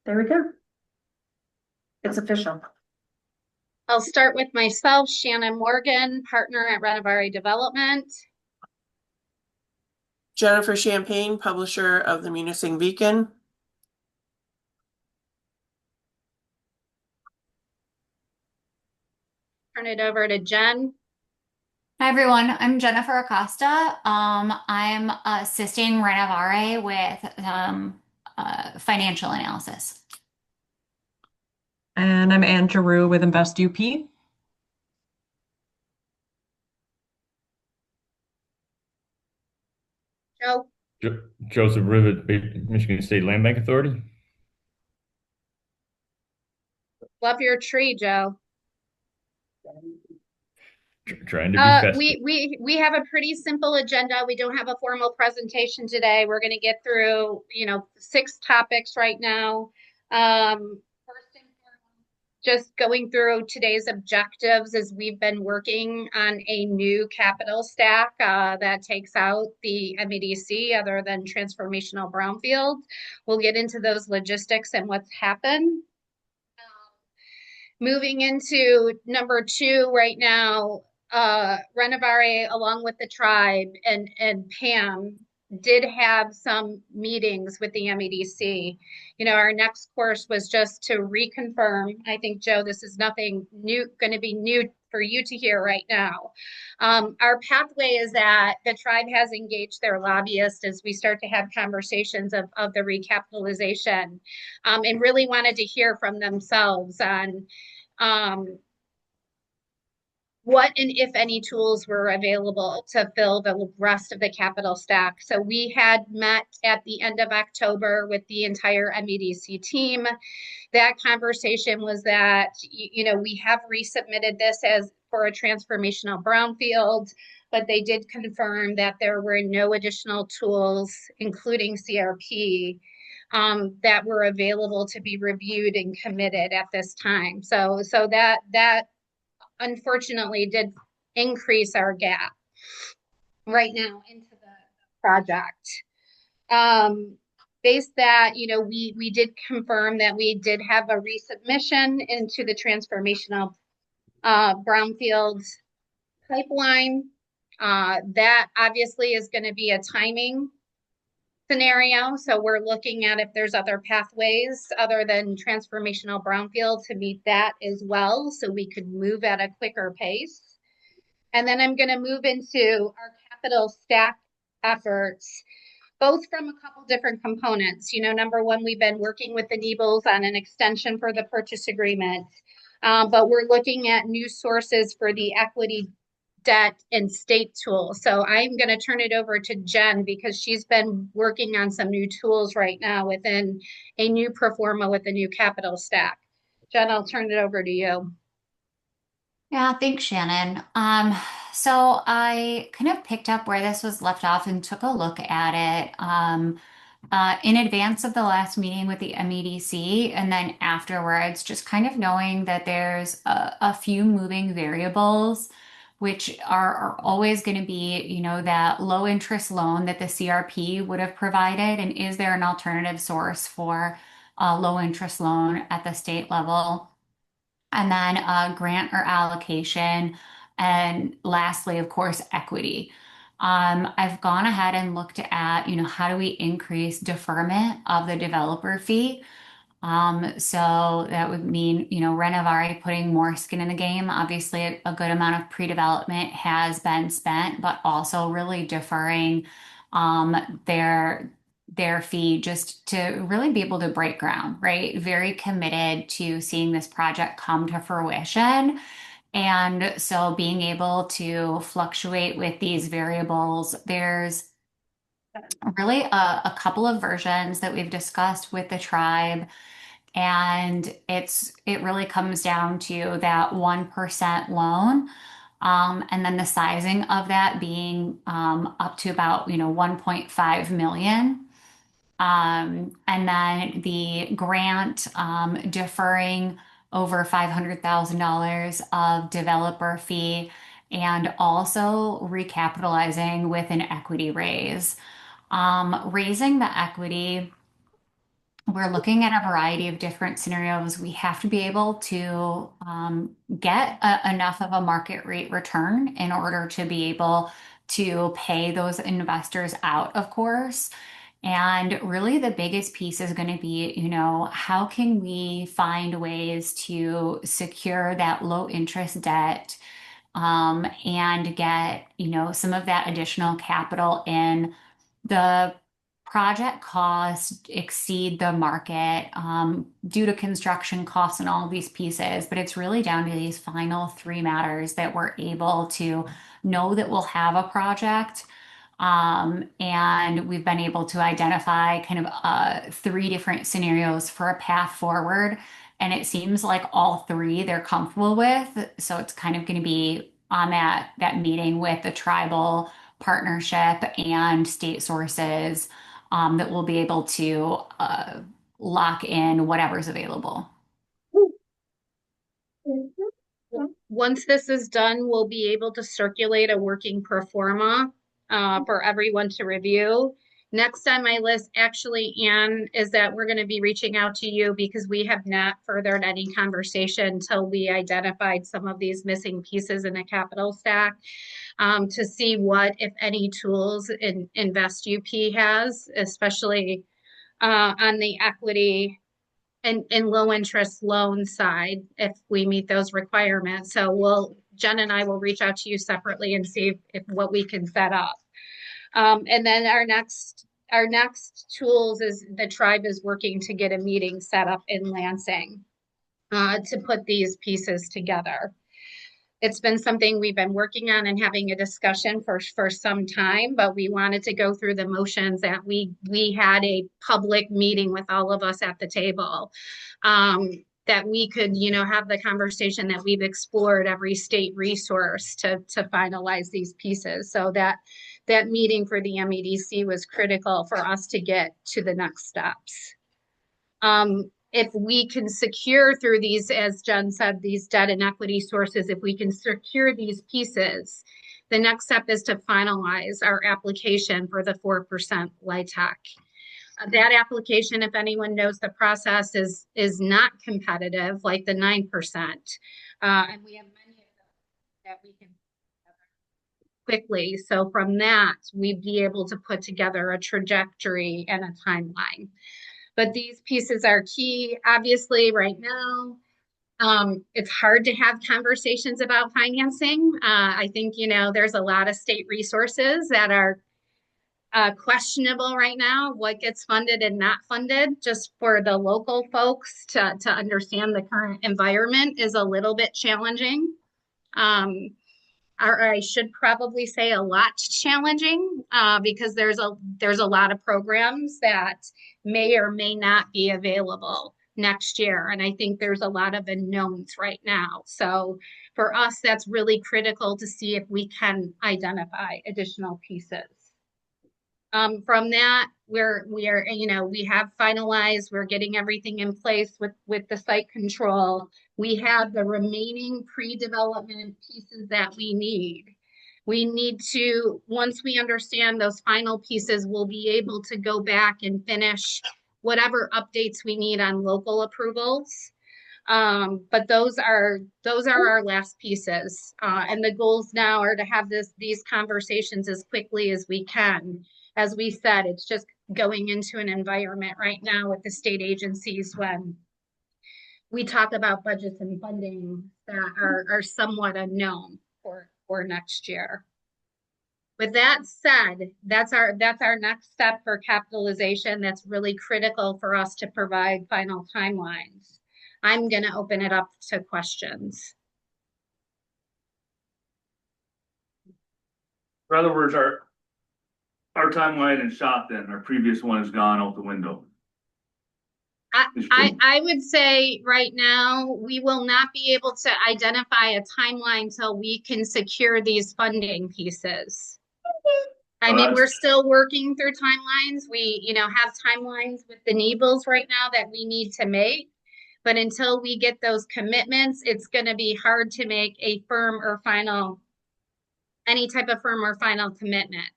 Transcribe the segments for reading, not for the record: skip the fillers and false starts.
There we go. It's official. I'll start with myself, Shannon Morgan, partner at Renovari Development. Jennifer Champagne, publisher of the Munising Beacon. Turn it over to Jen. Hi everyone, I'm Jennifer Acosta. I'm assisting Renovare with financial analysis. And I'm Anne Giroux with Invest UP. Joe, Joseph Rivet, Michigan State Land Bank Authority. love your tree, Joe. Trying to be festive. We have a pretty simple agenda. We don't have a formal presentation today. We're going to get through, 6 topics right now. First and foremost, just going through today's objectives as we've been working on a new capital stack that takes out the MEDC other than transformational brownfield. We'll get into those logistics and what's happened. Moving into number 2 right now, Renovare, along with the tribe and Pam, did have some meetings with the MEDC. Our next course was just to reconfirm. I think, Joe, this is nothing new, going to be new for you to hear right now. Our pathway is that the tribe has engaged their lobbyist as we start to have conversations of the recapitalization, and really wanted to hear from themselves on what and if any tools were available to fill the rest of the capital stack. So we had met at the end of October with the entire MEDC team. That conversation was that, we have resubmitted this as for a transformational brownfield, but they did confirm that there were no additional tools, including CRP, that were available to be reviewed and committed at this time. So that unfortunately did increase our gap right now into the project. Based that, we did confirm that we did have a resubmission into the transformational brownfield pipeline. That obviously is going to be a timing scenario. So we're looking at if there's other pathways other than transformational brownfield to meet that as well, so we could move at a quicker pace. And then I'm going to move into our capital stack efforts, both from a couple different components. Number one, we've been working with the Nebels on an extension for the purchase agreement, but we're looking at new sources for the equity debt and state tool. So I'm going to turn it over to Jen because she's been working on some new tools right now within a new pro forma with a new capital stack. Jen, I'll turn it over to you. Yeah, thanks, Shannon. So I kind of picked up where this was left off and took a look at it in advance of the last meeting with the MEDC, and then afterwards, just kind of knowing that there's a few moving variables, which are always going to be, that low interest loan that the CRP would have provided, and is there an alternative source for a low interest loan at the state level? And then grant or allocation. And lastly, of course, equity. I've gone ahead and looked at, how do we increase deferment of the developer fee? So that would mean, Renovari putting more skin in the game. Obviously, a good amount of pre-development has been spent, but also really deferring their fee just to really be able to break ground, right? Very committed to seeing this project come to fruition. And so being able to fluctuate with these variables, there's really a couple of versions that we've discussed with the tribe. And it really comes down to that 1% loan. And then the sizing of that being up to about 1.5 million. And then the grant deferring over $500,000 of developer fee and also recapitalizing with an equity raise. Raising the equity we're looking at a variety of different scenarios. We have to be able to get enough of a market rate return in order to be able to pay those investors out, of course. And really, the biggest piece is going to be, how can we find ways to secure that low interest debt and get, some of that additional capital in. The project costs exceed the market due to construction costs and all these pieces, but it's really down to these final three matters that we're able to know that we'll have a project. And we've been able to identify kind of three different scenarios for a path forward. And it seems like all three they're comfortable with. So it's kind of going to be on that meeting with the tribal partnership and state sources that we'll be able to lock in whatever's available. Once this is done, we'll be able to circulate a working pro forma for everyone to review. Next on my list, actually, Anne, is that we're going to be reaching out to you because we have not furthered any conversation until we identified some of these missing pieces in the capital stack to see what, if any, tools Invest UP has, especially on the equity and low interest loan side, if we meet those requirements. So Jen and I will reach out to you separately and see if what we can set up. And then our next tools is the tribe is working to get a meeting set up in Lansing to put these pieces together. It's been something we've been working on and having a discussion for some time, but we wanted to go through the motions that we had a public meeting with all of us at the table, that we could, have the conversation that we've explored every state resource to finalize these pieces. So that meeting for the MEDC was critical for us to get to the next steps. If we can secure through these, as Jen said, these debt and equity sources, if we can secure these pieces, the next step is to finalize our application for the 4% LIHTC. That application, if anyone knows the process, is not competitive like the 9%. And we have many of them that we can quickly. So from that, we'd be able to put together a trajectory and a timeline. But these pieces are key. Obviously, right now, it's hard to have conversations about financing. I think, there's a lot of state resources that are questionable right now, what gets funded and not funded. Just for the local folks to understand the current environment is a little bit challenging. Or I should probably say a lot challenging because there's a lot of programs that may or may not be available next year. And I think there's a lot of unknowns right now. So for us, that's really critical to see if we can identify additional pieces. From that, we have finalized, we're getting everything in place with the site control. We have the remaining pre-development pieces that we need. We need to, once we understand those final pieces, we'll be able to go back and finish whatever updates we need on local approvals. But those are our last pieces. And the goals now are to have these conversations as quickly as we can. As we said, it's just going into an environment right now with the state agencies when we talk about budgets and funding that are somewhat unknown for next year. With that said, that's our next step for capitalization. That's really critical for us to provide final timelines. I'm going to open it up to questions. In other words, our timeline is shot then, our previous one has gone out the window. I would say right now, we will not be able to identify a timeline till we can secure these funding pieces. I mean, we're still working through timelines. We, have timelines with the NEBLs right now that we need to make. But until we get those commitments, it's going to be hard to make a any type of firm or final commitment.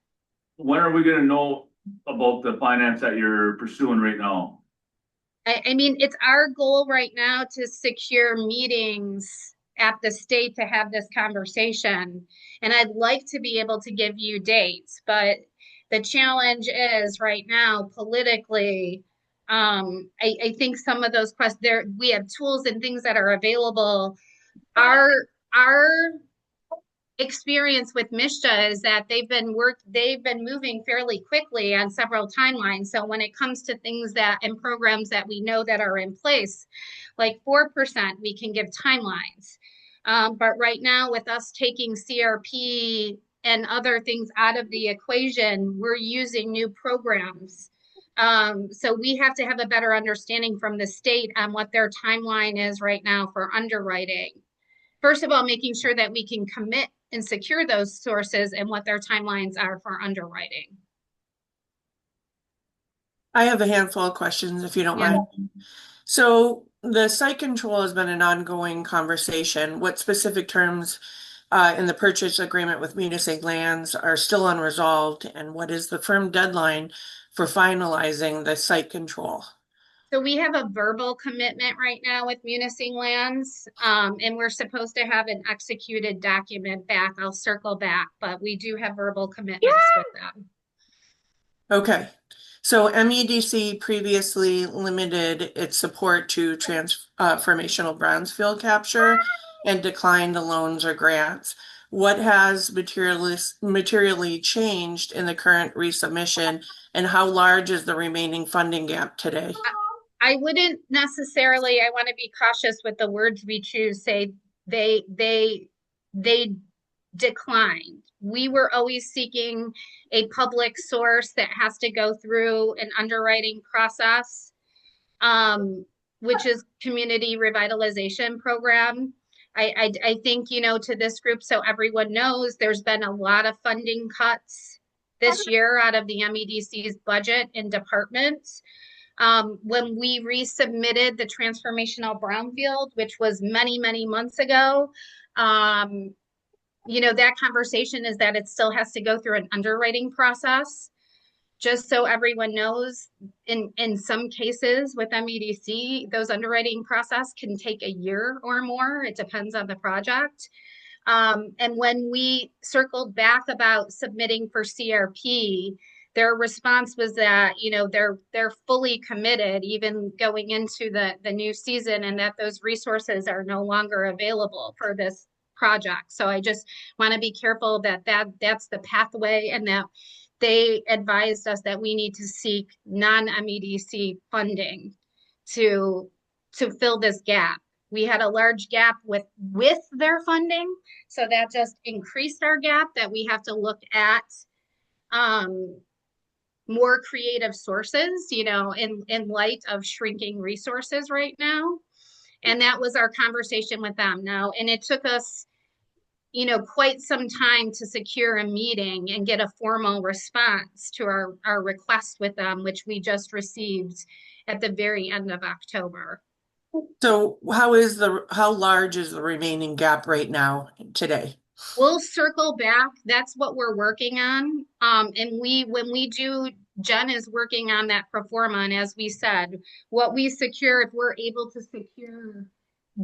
When are we going to know about the finance that you're pursuing right now? I mean, it's our goal right now to secure meetings at the state to have this conversation. And I'd like to be able to give you dates, but the challenge is right now politically, I think some of those questions there, we have tools and things that are available. Our experience with Mishta is that they've been moving fairly quickly on several timelines. So when it comes to things that and programs that we know that are in place, like 4%, we can give timelines. But right now, with us taking CRP and other things out of the equation, we're using new programs. So we have to have a better understanding from the state on what their timeline is right now for underwriting. First of all, making sure that we can commit and secure those sources and what their timelines are for underwriting. I have a handful of questions if you don't Yeah. mind. So the site control has been an ongoing conversation. What specific terms in the purchase agreement with Munising Lands are still unresolved, and what is the firm deadline for finalizing the site control? So we have a verbal commitment right now with Munising Lands, and we're supposed to have an executed document back. I'll circle back, but we do have verbal commitments with them. Okay. So MEDC previously limited its support to transformational brownfield capture and declined the loans or grants. What has materially changed in the current resubmission, and how large is the remaining funding gap today? I wouldn't necessarily, I want to be cautious with the words we choose, say they declined. We were always seeking a public source that has to go through an underwriting process, which is community revitalization program. I think, you know, to this group, so everyone knows, there's been a lot of funding cuts this year out of the MEDC's budget and departments. When we resubmitted the transformational brownfield, which was many, many months ago, you know, that conversation is that it still has to go through an underwriting process. Just so everyone knows, in some cases with MEDC, those underwriting process can take a year or more. It depends on the project. And when we circled back about submitting for CRP, their response was that, you know, they're fully committed even going into the new season, and that those resources are no longer available for this project. So I just want to be careful that that's the pathway, and that they advised us that we need to seek non-MEDC funding to fill this gap. We had a large gap with their funding, so that just increased our gap, that we have to look at more creative sources, you know, in light of shrinking resources right now. And that was our conversation with them now. And it took us, you know, quite some time to secure a meeting and get a formal response to our request with them, which we just received at the very end of October. So how large is the remaining gap right now today? We'll circle back. That's what we're working on. And when we do, Jen is working on that pro forma. And as we said, what we secure, if we're able to secure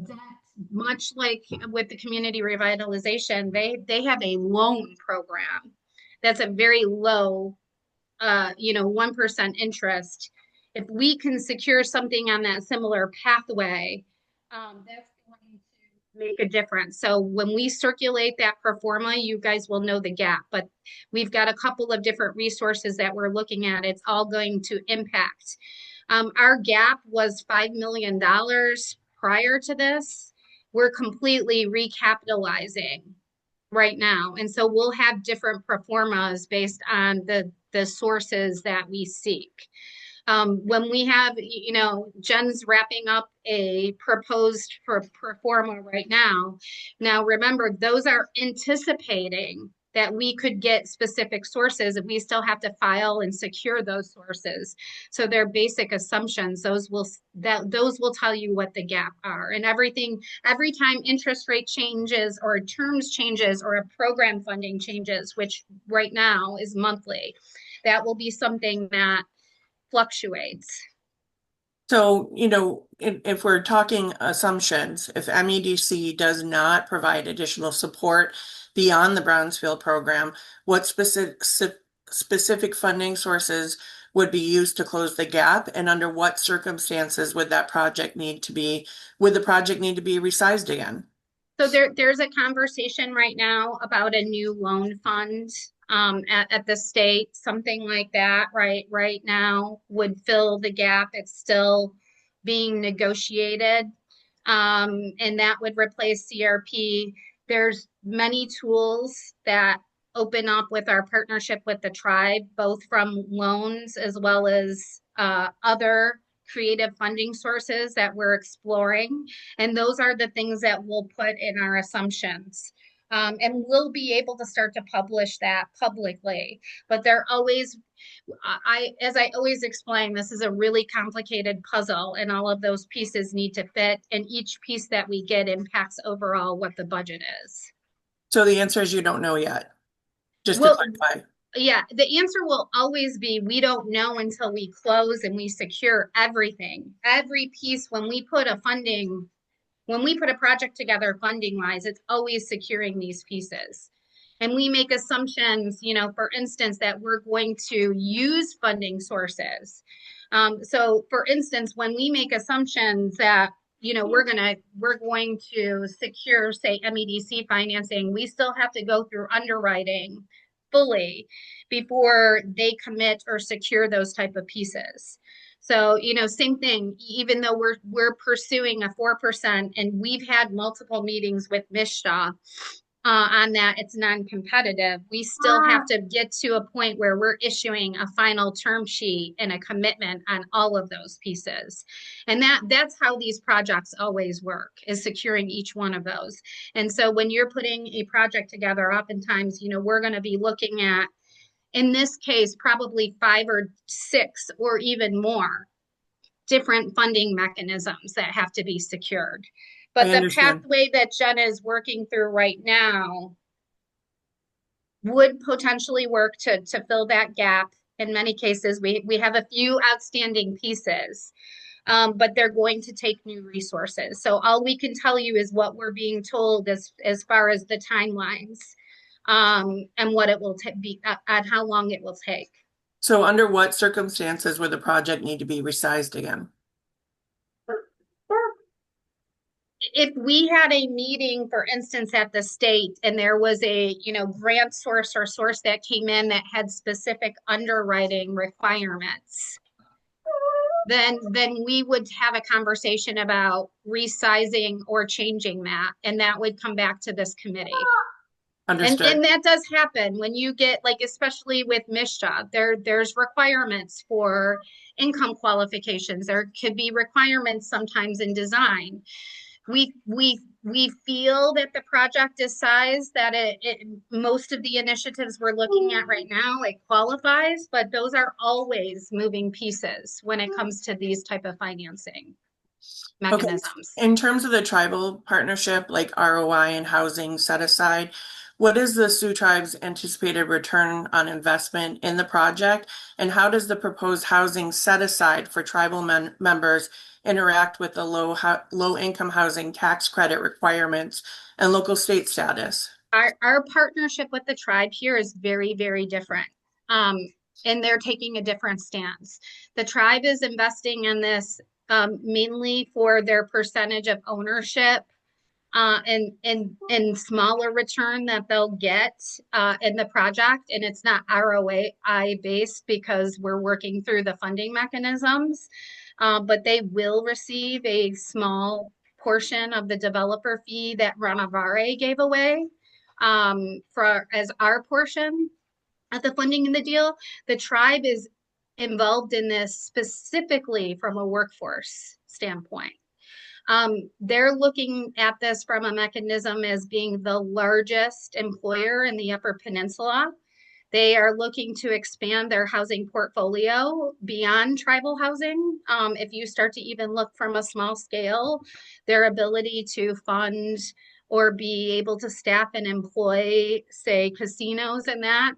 debt, much like with the community revitalization, they have a loan program that's a very low, you know, 1% interest. If we can secure something on that similar pathway, that's going to make a difference. So when we circulate that pro forma, you guys will know the gap, but we've got a couple of different resources that we're looking at. It's all going to impact. Our gap was $5 million prior to this. We're completely recapitalizing right now. And so we'll have different pro formas based on the sources that we seek. When we have, you know, Jen's wrapping up a proposed pro forma right now. Now, remember, those are anticipating that we could get specific sources, and we still have to file and secure those sources. So they're basic assumptions. Those will tell you what the gap are. And every time interest rate changes or terms changes or a program funding changes, which right now is monthly, that will be something that fluctuates. So, if we're talking assumptions, if MEDC does not provide additional support beyond the Brownsfield program, what specific funding sources would be used to close the gap? And under what circumstances would the project need to be resized again? So there's a conversation right now about a new loan fund at the state, something like that, right now would fill the gap. It's still being negotiated. And that would replace CRP. There's many tools that open up with our partnership with the tribe, both from loans as well as other creative funding sources that we're exploring. And those are the things that we'll put in our assumptions. And we'll be able to start to publish that publicly. But they're always, as I always explain, this is a really complicated puzzle, and all of those pieces need to fit. And each piece that we get impacts overall what the budget is. So the answer is you don't know yet, just to Well, clarify. yeah, the answer will always be we don't know until we close and we secure everything. Every piece, when we put a project together funding wise, it's always securing these pieces. And we make assumptions, for instance, that we're going to use funding sources. So for instance, when we make assumptions that we're going to secure, say, MEDC financing, we still have to go through underwriting fully before they commit or secure those type of pieces. So, same thing, even though we're pursuing a 4% and we've had multiple meetings with Mishta on that, it's non-competitive, we still have to get to a point where we're issuing a final term sheet and a commitment on all of those pieces. And that's how these projects always work, is securing each one of those. And so when you're putting a project together, oftentimes, we're going to be looking at, in this case, probably 5 or 6 or even more different funding mechanisms that have to be secured. But I the understand. pathway that Jenna is working through right now would potentially work to fill that gap. In many cases, we have a few outstanding pieces, but they're going to take new resources. So all we can tell you is what we're being told as far as the timelines, and what it will be, and how long it will take. So under what circumstances would the project need to be resized again? If we had a meeting, for instance, at the state, and there was a, grant source or source that came in that had specific underwriting requirements, then we would have a conversation about resizing or changing that, and that would come back to this committee. Understood. And that does happen when you get, like, especially with Mishta, there's requirements for income qualifications. There could be requirements sometimes in design. We feel that the project is sized that most of the initiatives we're looking at right now, it qualifies, but those are always moving pieces when it comes to these type of financing mechanisms. Okay. In terms of the tribal partnership, like ROI and housing set aside, what is the Sioux Tribe's anticipated return on investment in the project? And how does the proposed housing set aside for tribal members interact with the low income housing tax credit requirements and local state status? Our partnership with the tribe here is very, very different. And they're taking a different stance. The tribe is investing in this mainly for their percentage of ownership, and smaller return that they'll get in the project. And it's not ROI based because we're working through the funding mechanisms, but they will receive a small portion of the developer fee that Ranavare gave away as our portion of the funding in the deal. The tribe is involved in this specifically from a workforce standpoint. They're looking at this from a mechanism as being the largest employer in the Upper Peninsula. They are looking to expand their housing portfolio beyond tribal housing. If you start to even look from a small scale, their ability to fund or be able to staff and employ, say, casinos and that.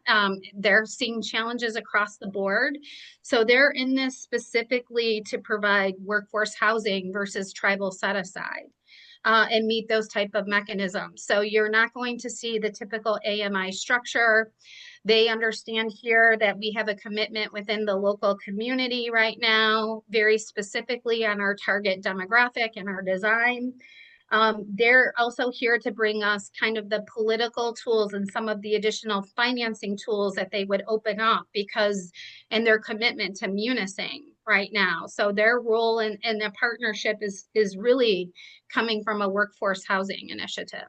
They're seeing challenges across the board. So they're in this specifically to provide workforce housing versus tribal set aside. And meet those type of mechanisms. So you're not going to see the typical AMI structure. They understand here that we have a commitment within the local community right now, very specifically on our target demographic and our design. They're also here to bring us kind of the political tools and some of the additional financing tools that they would open up and their commitment to Munising right now. So their role in the partnership is really coming from a workforce housing initiative.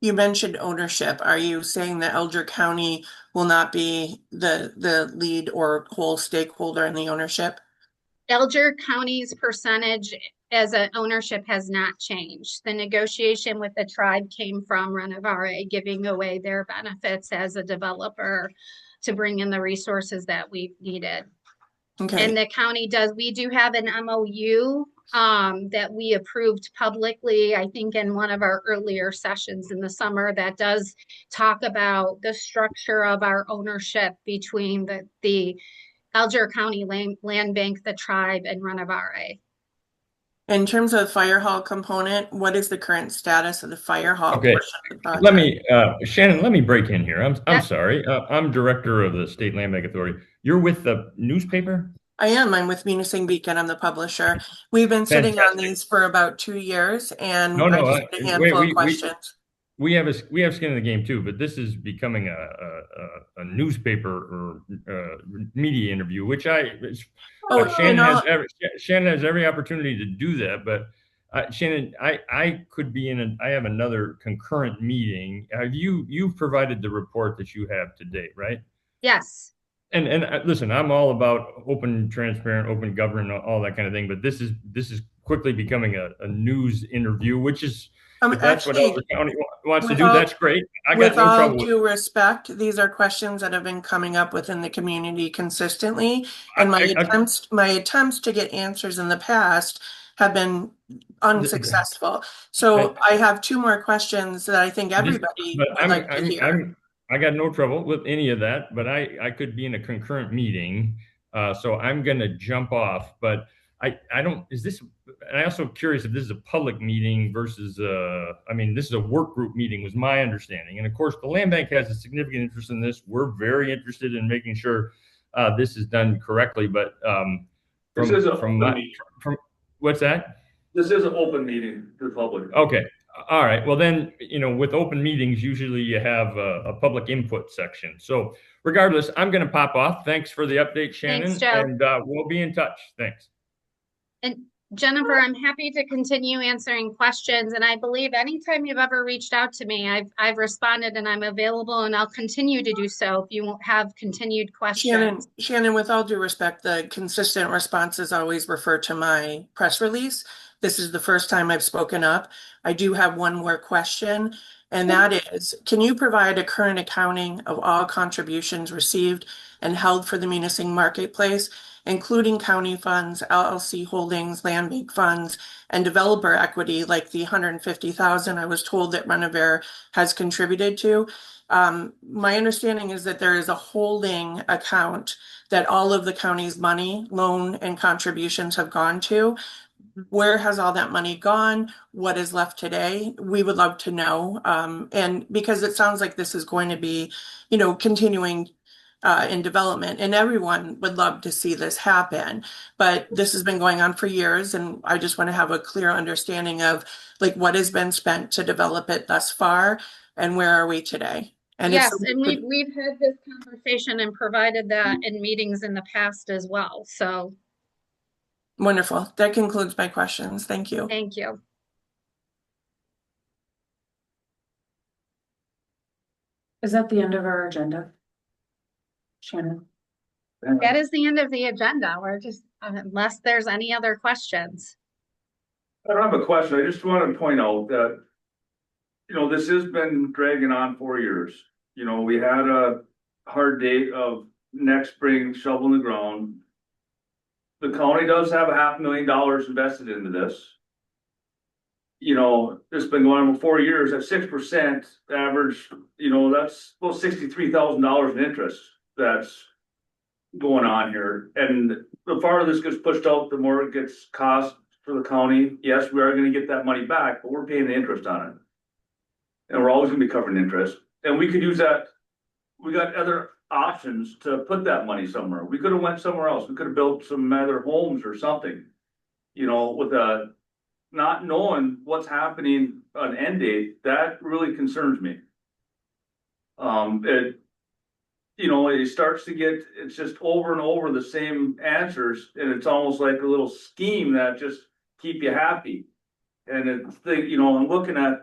You mentioned ownership. Are you saying that Elder County will not be the lead or whole stakeholder in the ownership? Elger County's percentage as an ownership has not changed. The negotiation with the tribe came from Renovare giving away their benefits as a developer to bring in the resources that we've needed. Okay. And the county we do have an MOU that we approved publicly, I think in one of our earlier sessions in the summer, that does talk about the structure of our ownership between the Alger County Land Bank, the tribe, and Renovare. In terms of the fire hall component, what is the current status of the fire hall Okay. portion of the project? Let me, Shannon, let me break in here. I'm Yeah. sorry. I'm director of the State Land Bank Authority. You're with the newspaper? I am. I'm with Munising Beacon. I'm the publisher. We've been sitting on Fantastic. these for about 2 years, and No, I no, just had a handful of questions. we have skin in the game too, but this is becoming a newspaper or media interview, which Shannon has every opportunity to do that. But Shannon, I could be I have another concurrent meeting. You've provided the report that you have today, right? Yes. And listen, I'm all about open, transparent, open government, all that kind of thing. But this is quickly becoming a news interview, which is if that's what Elder County wants to do, that's great. I got no trouble with it. With all due respect, these are questions that have been coming up within the community consistently, and my attempts to get answers in the past have been unsuccessful. So I have 2 more questions that I think everybody would like to hear. I got no trouble with any of that, but I could be in a concurrent meeting, so I'm going to jump off. But I don't. I'm also curious if this is a public meeting versus I mean, this is a work group meeting, was my understanding. And of course, the land bank has a significant interest in this. We're very interested in making sure this is done correctly. But what's that? This is an open meeting to the public. Okay. All right. Well, then, with open meetings, usually you have a public input section. So regardless, I'm going to pop off. Thanks for the update, Shannon. Thanks, Joe. And we'll be in touch. Thanks. And Jennifer, I'm happy to continue answering questions. And I believe anytime you've ever reached out to me, I've responded and I'm available, and I'll continue to do so if you won't have continued questions. Shannon, with all due respect, the consistent responses always refer to my press release. This is the first time I've spoken up. I do have one more question, and that is, can you provide a current accounting of all contributions received and held for the Munising marketplace, including county funds, LLC holdings, land bank funds, and developer equity, like the $150,000 I was told that Renovare has contributed to? My understanding is that there is a holding account that all of the county's money, loan, and contributions have gone to. Where has all that money gone? What is left today? We would love to know. And because it sounds like this is going to be, continuing in development, and everyone would love to see this happen. But this has been going on for years, and I just want to have a clear understanding of what has been spent to develop it thus far, and where are we today? And yes, and we've had this conversation and provided that in meetings in the past as well. So wonderful. That concludes my questions. Thank you. Thank you. Is that the end of our agenda? Shannon? That is the end of the agenda. We're just, unless there's any other questions. I don't have a question. I just want to point out that, this has been dragging on 4 years. We had a hard date of next spring shoveling the ground. The county does have $500,000 invested into this. you know, it's been going on for 4 years at 6% average, you know, that's about $63,000 in interest that's going on here. And the farther this gets pushed out, the more it gets cost for the county. Yes, we are gonna get that money back, but we're paying the interest on it. And we're always gonna be covering interest. And we could use that, we got other options to put that money somewhere. We could have went somewhere else. We could have built some other homes or something. You know, with a, not knowing what's happening on end date, that really concerns me. It, you know, it starts to get, it's just over and over the same answers, and it's almost like a little scheme that just keep you happy. And it's the, you know, I'm looking at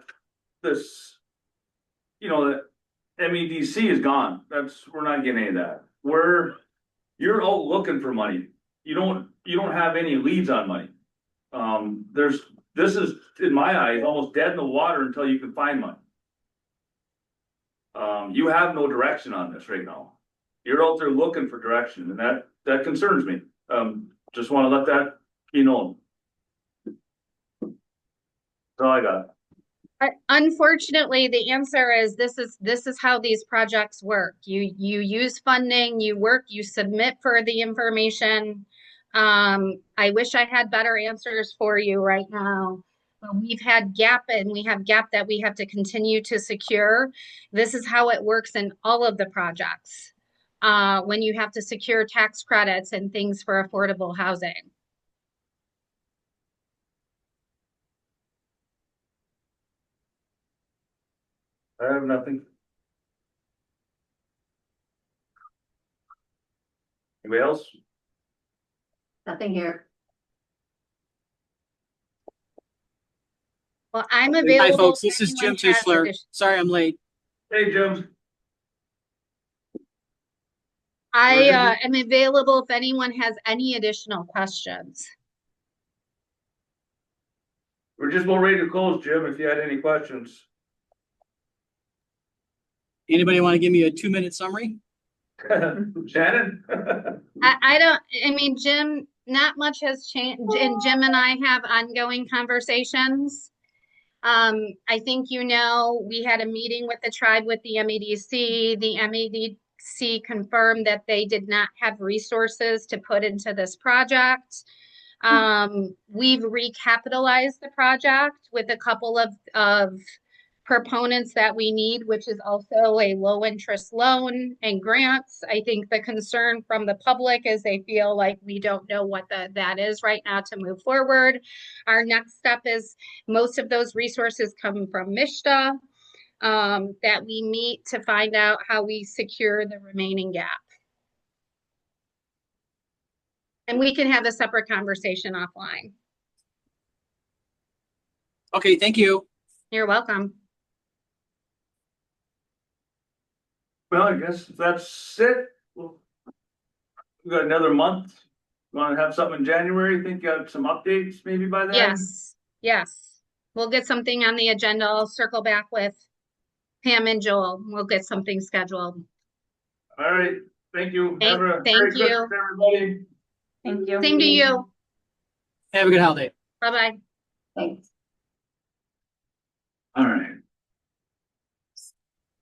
this, you know, that MEDC is gone. That's, we're not getting any of that. You're out looking for money. You don't have any leads on money. This is, in my eyes, almost dead in the water until you can find money. You have no direction on this right now. You're out there looking for direction, and that concerns me. Just wanna let that be known. That's all I got. Unfortunately, the answer is this is how these projects work. You use funding, you work, you submit for the information. I wish I had better answers for you right now. But we've had gap, and we have gap that we have to continue to secure. This is how it works in all of the projects. When you have to secure tax credits and things for affordable housing. I have nothing. Anybody else? Nothing here. Well, I'm Hi, available. folks. if This is Jim anyone has Tischler. addition- Sorry I'm late. Hey, Jim. I Or did am available if anyone has any additional questions. We're just about ready to close, Jim, if you had any questions. Anybody want to give me a 2-minute summary? Shannon? I mean, Jim, not much has changed, and Jim and I have ongoing conversations. I think, you know, we had a meeting with the tribe with the MEDC. The MEDC confirmed that they did not have resources to put into this project. We've recapitalized the project with a couple of proponents that we need, which is also a low interest loan and grants. I think the concern from the public is they feel like we don't know what that is right now to move forward. Our next step is most of those resources come from MISTA, that we meet to find out how we secure the remaining gap. And we can have a separate conversation offline. Okay, thank you. You're welcome. Well, I guess that's it. We got another month. Want to have something in January? Think you have some updates maybe by then? Yes. We'll get something on the agenda. I'll circle back with Pam and Joel. We'll get something scheduled. All right, thank you. Thank Have a you. Merry Christmas, everybody. Thank you. Same to you. Have a good holiday. Bye-bye. Thanks. All right.